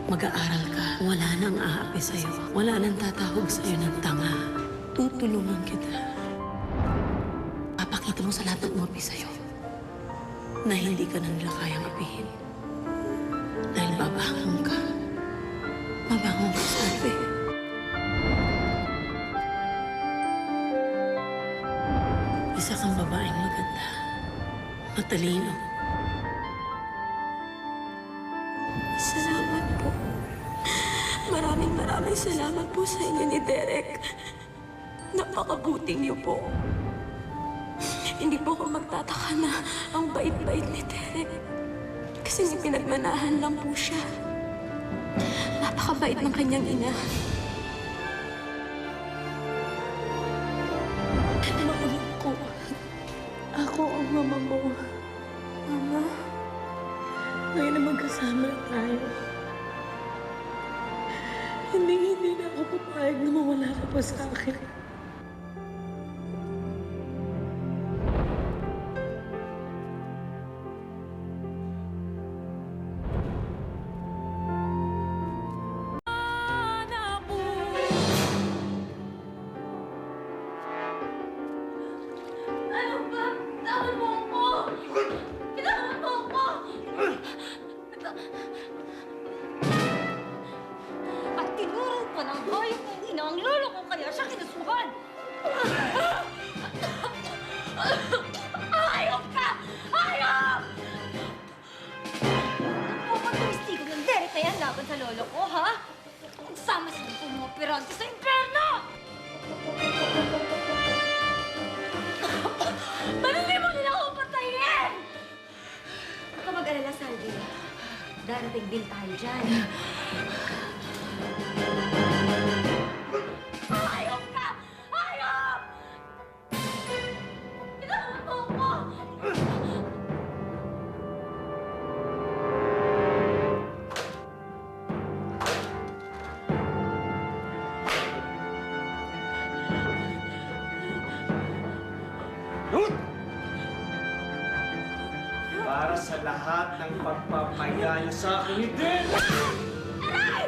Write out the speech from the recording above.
Mag-aaral ka. Wala nang aapi sa'yo. Wala nang tatawag sa'yo ng tanga. Tutulungan kita. Papakita mo sa lahat ng umapi sa'yo na hindi ka na nila kayang apihin. Dahil babangon ka. Babangon ka, sabi. Isa kang babaeng maganda. Matalino. Salamat po. Maraming salamat po sa inyo ni Derek. Napakabuting niyo po. Hindi po ako magtataka na ang bait-bait ni Derek. Kasi may pinagmanahan lang po siya. Napakabait ng kanyang ina. Maulog ko. Ako ang mama mo. Mama, ngayon na magkasama tayo. Hindi na ako papayag na mawala ka pa sa akin. Ano ba? Bitawan mo ako! Bitawan mo ako! At tinuro pa ng hayop ng ina ang lolo ko kaya siya kinasuhan. Hayop ka! Hayop! Pupatumistigo ng Derek na yan laban sa lolo ko, ha? Kung sama sila pumopirante sa impyerno! Ba't hindi mo nila ako patayin? Huwag ka mag-alala, Salvi. Darating din tayo dyan. Hayop ka! Hayop! Bitawan mo ako! Para sa lahat ng pagpapaya niyo sa akin, hindi! Aray!